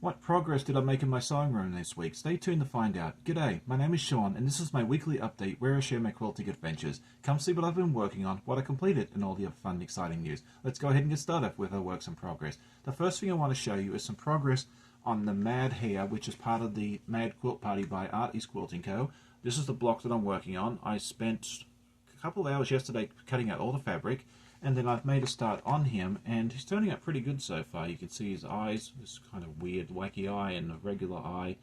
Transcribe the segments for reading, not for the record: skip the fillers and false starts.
What progress did I make in my sewing room this week? Stay tuned to find out. G'day, my name is Sean and this is my weekly update where I share my quilting adventures. Come see what I've been working on, what I completed, and all the other fun exciting news. Let's go ahead and get started with our works in progress. The first thing I want to show you is some progress on the Mad Hair, which is part of the Mad Quilt Party by Artie's Quilting Co. This is the block that I'm working on. I spent a couple of hours yesterday cutting out all the fabric, and then I've made a start on him, and he's turning out pretty good so far. You can see his eyes, this kind of weird wacky eye and a regular eye,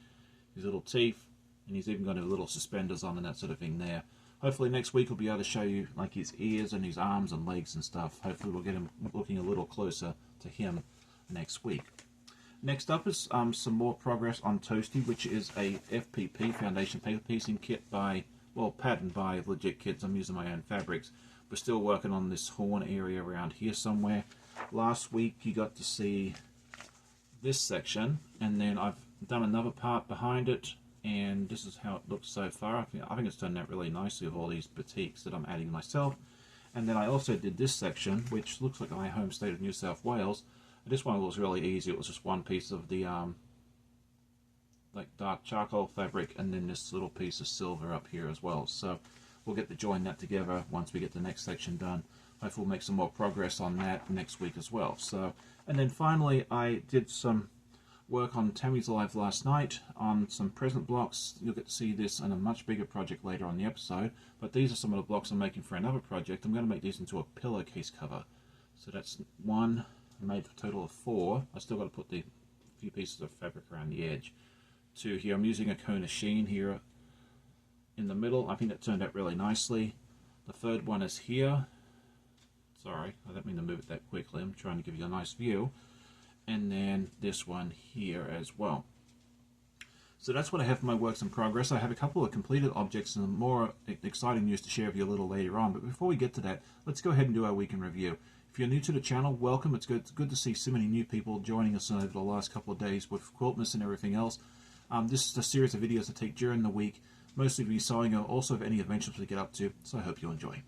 his little teeth, and he's even got his little suspenders on and that sort of thing there. Hopefully next week we'll be able to show you like his ears and his arms and legs and stuff. Hopefully we'll get him looking a little closer to him next week. Next up is some more progress on Toasty, which is a FPP, Foundation Paper Piecing Kit by, well, patterned by legit kits. I'm using my own fabrics. We're still working on this horn area around here somewhere. Last week you got to see this section, and then I've done another part behind it, and this is how it looks so far. I think it's turned out really nicely with all these batiks that I'm adding myself. And then I also did this section, which looks like my home state of New South Wales. This one was really easy. It was just one piece of the like dark charcoal fabric, and then this little piece of silver up here as well. So we'll get to join that together once we get the next section done. Hopefully we'll make some more progress on that next week as well. So, and then finally I did some work on Tammy's Live last night on some present blocks. You'll get to see this in a much bigger project later on the episode, but these are some of the blocks I'm making for another project. I'm going to make these into a pillowcase cover. So that's one. I made a total of 4. I still got to put the few pieces of fabric around the edge. 2 here. I'm using a cone of sheen here in the middle. I think that turned out really nicely. The third one is here. Sorry, I don't mean to move it that quickly. I'm trying to give you a nice view. And then this one here as well. So that's what I have for my works in progress. I have a couple of completed objects and more exciting news to share with you a little later on. But before we get to that, let's go ahead and do our week in review. If you're new to the channel, welcome. It's good to see so many new people joining us over the last couple of days with Quiltmas and everything else. This is a series of videos I take during the week, mostly for sewing or also for any adventures we get up to, so I hope you enjoy.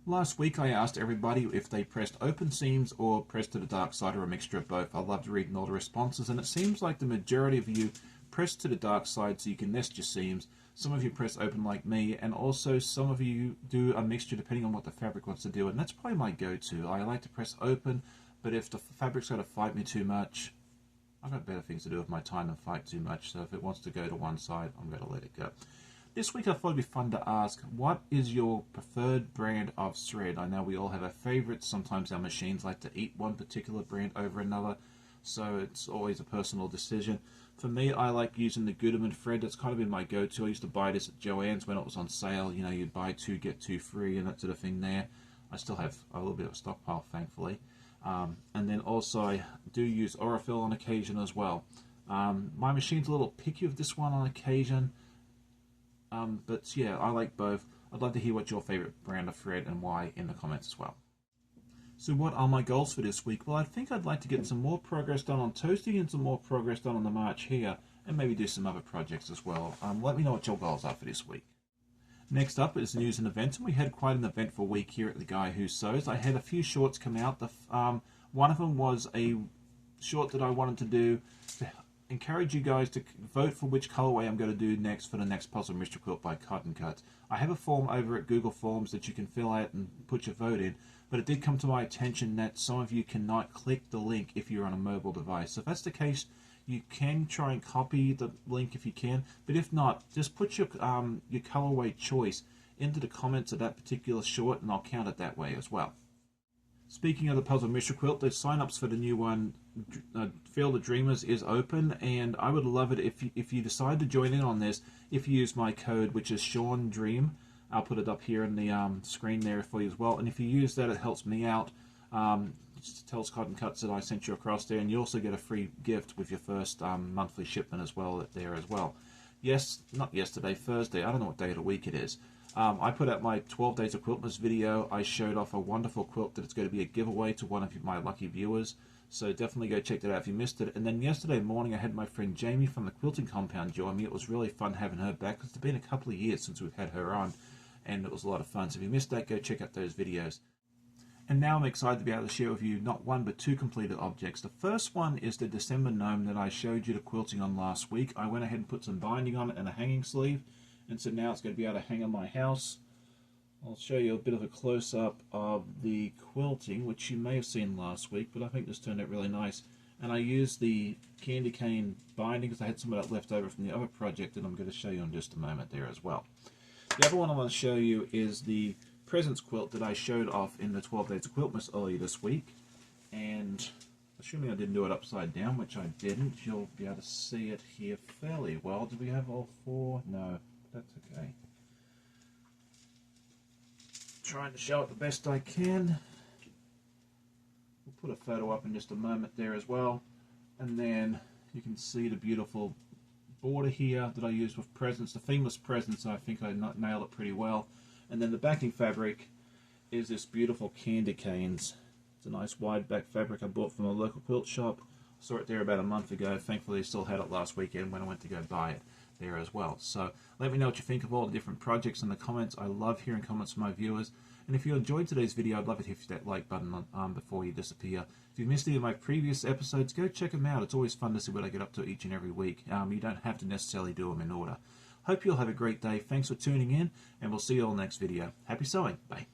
Last week I asked everybody if they pressed open seams or pressed to the dark side or a mixture of both. I loved reading all the responses, and it seems like the majority of you press to the dark side so you can nest your seams. Some of you press open like me, and also some of you do a mixture depending on what the fabric wants to do, and that's probably my go-to. I like to press open, but if the fabric's going to fight me too much, I've got better things to do with my time than fight too much, so if it wants to go to one side, I'm going to let it go. This week I thought it'd be fun to ask, what is your preferred brand of thread? I know we all have our favorites. Sometimes our machines like to eat one particular brand over another, so it's always a personal decision. For me, I like using the Gutermann thread. That's kind of been my go-to. I used to buy this at Joann's when it was on sale. You know, you'd buy 2, get 2 free and that sort of thing there. I still have a little bit of a stockpile, thankfully. And then also I do use Aurifil on occasion as well. My machine's a little picky with this one on occasion. But yeah, I like both. I'd love to hear what your favorite brand of thread and why in the comments as well. So what are my goals for this week? Well, I think I'd like to get some more progress done on Toasty and some more progress done on the March here, and maybe do some other projects as well. Let me know what your goals are for this week. Next up is news and events, and we had quite an eventful week here at The Guy Who Sews. I had a few shorts come out. One of them was a short that I wanted to do to encourage you guys to vote for which colorway I'm going to do next for the next Puzzle Mystery Quilt by Cotton Cuts. I have a form over at Google Forms that you can fill out and put your vote in, but it did come to my attention that some of you cannot click the link if you're on a mobile device. So if that's the case, you can try and copy the link if you can, but if not, just put your colorway choice into the comments of that particular short and I'll count it that way as well. Speaking of the Puzzle Mystery Quilt, the sign-ups for the new one, Field of Dreamers, is open, and I would love it if you decide to join in on this, if you use my code, which is Sean Dream. I'll put it up here in the screen there for you as well, and if you use that, it helps me out. Just tells Cotton Cuts that I sent you across there, and you also get a free gift with your first monthly shipment as well there as well. Yes, not yesterday, Thursday, I don't know what day of the week it is. I put out my 12 Days of Quiltmas video. I showed off a wonderful quilt that it's going to be a giveaway to one of my lucky viewers. So definitely go check that out if you missed it. And then yesterday morning I had my friend Jamie from the Quilting Compound join me. It was really fun having her back because it's been a couple of years since we've had her on. And it was a lot of fun. So if you missed that, go check out those videos. And now I'm excited to be able to share with you not one but two completed objects. The first one is the December gnome that I showed you the quilting on last week. I went ahead and put some binding on it and a hanging sleeve. And so now it's going to be able to hang on my house. I'll show you a bit of a close-up of the quilting, which you may have seen last week, but I think this turned out really nice. And I used the candy cane binding because I had some of that left over from the other project that I'm going to show you in just a moment there as well. The other one I want to show you is the presents quilt that I showed off in the 12 Days of Quiltmas earlier this week. And assuming I didn't do it upside down, which I didn't, you'll be able to see it here fairly well. Did we have all four? No. That's okay. Trying to show it the best I can. We'll put a photo up in just a moment there as well. And then you can see the beautiful border here that I used with presents. The themeless presents, I think I nailed it pretty well. And then the backing fabric is this beautiful candy canes. It's a nice wide back fabric I bought from a local quilt shop. I saw it there about a month ago. Thankfully I still had it last weekend when I went to go buy it there as well. So let me know what you think of all the different projects in the comments. I love hearing comments from my viewers. And if you enjoyed today's video, I'd love it if you hit that like button before you disappear. If you missed any of my previous episodes, go check them out. It's always fun to see what I get up to each and every week. You don't have to necessarily do them in order. Hope you'll have a great day. Thanks for tuning in, and we'll see you all next video. Happy sewing. Bye.